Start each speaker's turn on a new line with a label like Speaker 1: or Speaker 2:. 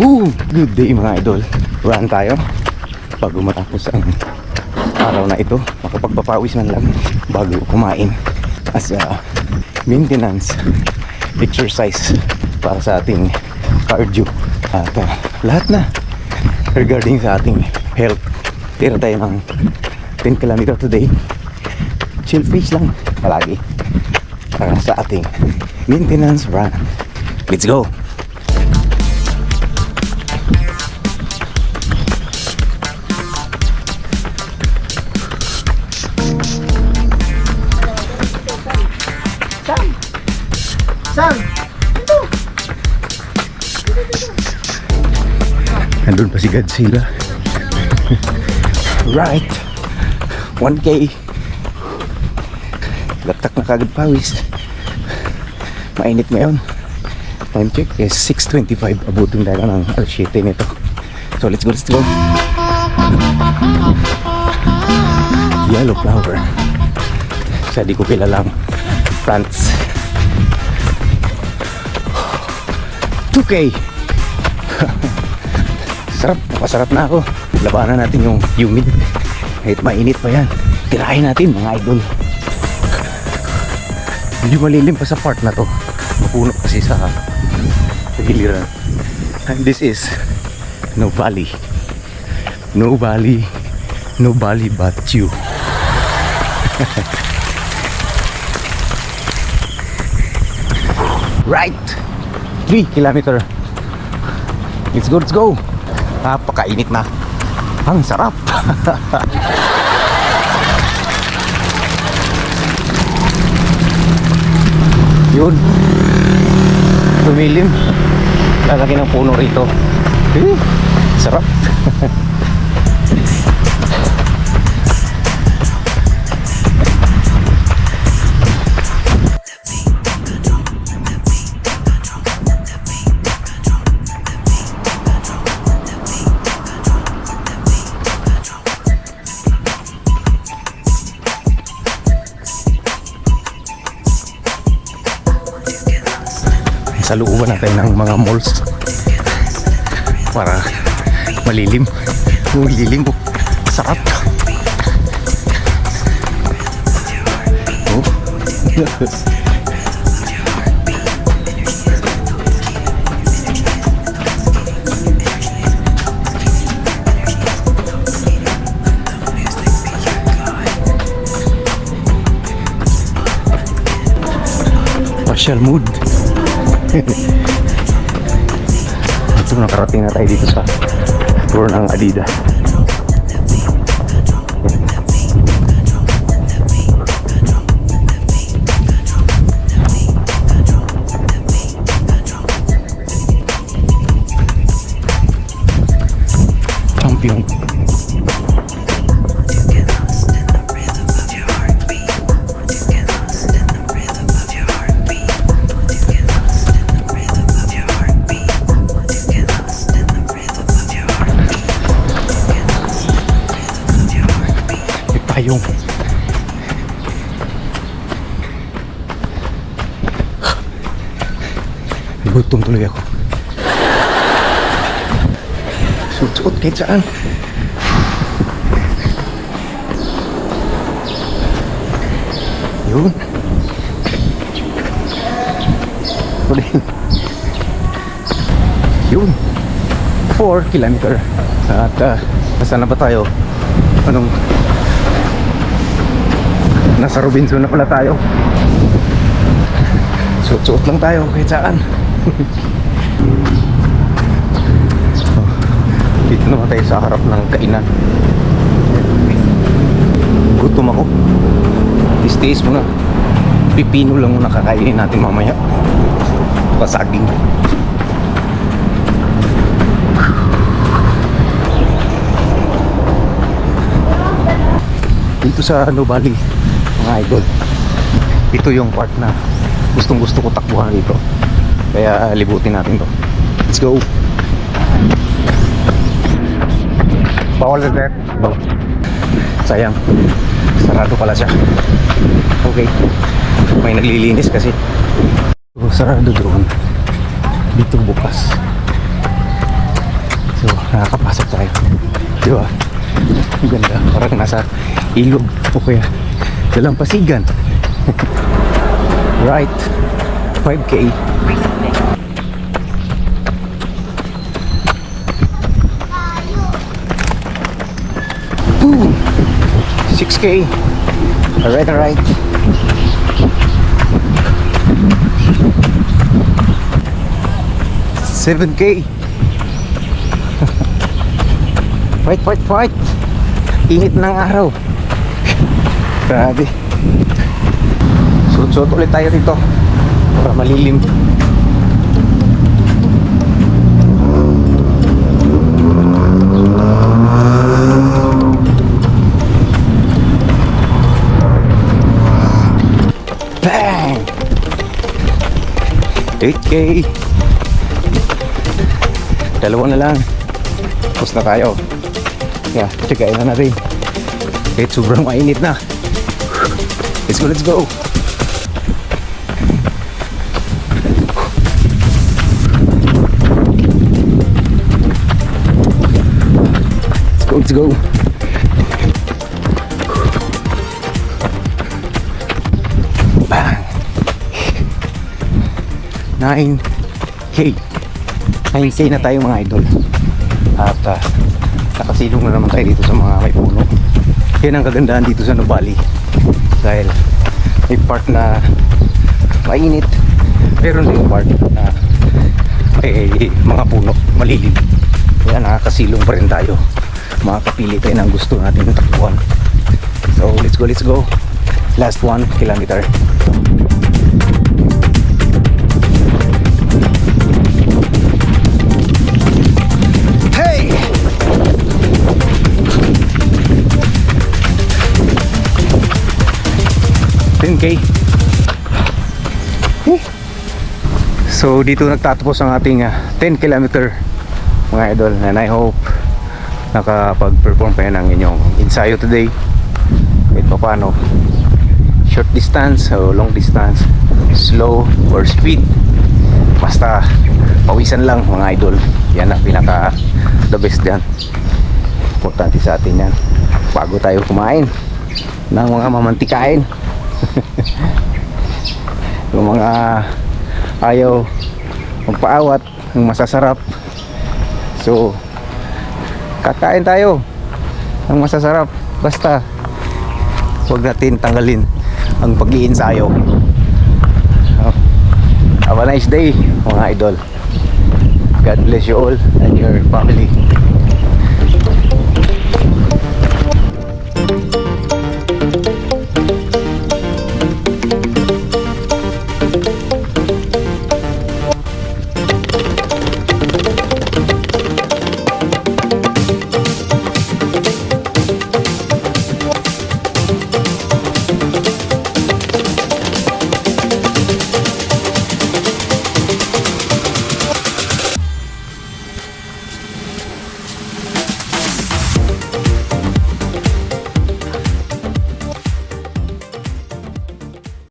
Speaker 1: Good day mga idol. Run tayo bago matapos ang araw na ito. Makapagpapawis man lang bago kumain as a maintenance exercise para sa ating cardio at lahat na regarding sa ating health. Tira tayo ng 10 km today. Chill face lang palagi para sa ating maintenance run. Let's go!
Speaker 2: Sam! Ito!
Speaker 1: Nandun pa si Godzilla. Right! 1K. Latak na kagad pawis. Mainit ngayon. Time check is 6:25. Abutin tayo ng alas 7 nito. So let's go, let's go. Yellow flower. Sa di ko kilalang plants. 2K. Sarap, napasarap na ako. Labanan natin yung humid. Kahit mainit pa yan, tirahin natin mga idol. Hindi malilim pa sa part na to. Mapuno kasi sa giliran. And this is no valley. No valley. No valley but you. Right! 3 kilometer. Let's go, let's go. Napakainit na. Ang sarap. Yun. Tumilim. Lalaki ng puno rito. Sarap. Sa looban natin ng mga malls para malilim. Lilim po. Sarap. Oh. Partial mood. Ito, nakarating na tayo dito sa tour ng Adidas. Champion. Tayong gutom tuloy ako. Suot kahit saan. Yun. Tuloy. Yun. 4 kilometer. At saan na ba tayo? Anong nasa Robinson na pala tayo. Suot-suot lang tayo kahit saan. Oh, dito naman tayo sa harap ng kainan. Gutom ako. Tiis-tiis muna. Pipino lang muna kakainin natin mamaya. Pasaging. Dito sa Nubali mga idol, ito yung part na gustong gusto ko takbuhan dito, kaya libutin natin to. Let's go. Bawal na there. Sayang, sarado pala siya. Okay, may naglilinis kasi. Sarado doon. Dito bukas. So, nakakapasok tayo. Di ba? Ang ganda. Parang nasa ilog o kaya dalampasigan. Right. 5K. Boom! 6K. Alright, alright. $7K. Fight, fight, fight. Init ng araw. Grabe. Suot-suot ulit tayo dito para malilim. Bang! 8K. Dalawa na lang. Tapos na tayo. Yeah, tiyagain na natin. Kahit sobrang mainit na. Let's go, let's go. Let's go, let's go. Bang! 9K. 9K na tayo mga idol. At nakasilong na naman tayo dito sa mga may puno. Yan ang kagandahan dito sa Nuvali. Dahil may part na mainit, pero may part na may mga puno, malilim. Kaya nakakasilong pa rin tayo. Makakapili tayo ng gusto natin ng takbuhan. So let's go, let's go. Last 1 kilometer. Hey! $10K. So dito nagtatapos ang ating 10 kilometer mga idol, and I hope nakapag-perform kayo ng inyong ensayo today kahit pa paano, short distance o long distance, slow or speed, basta pawisan lang mga idol. Yan ang pinaka the best dyan. Importante sa atin yan bago tayo kumain ng mga mamantikain. Yung mga ayaw magpaawat ng masasarap, so kakain tayo ng masasarap, basta huwag natin tanggalin ang pag-iinsayo. Have a nice day mga idol. God bless you all and your family.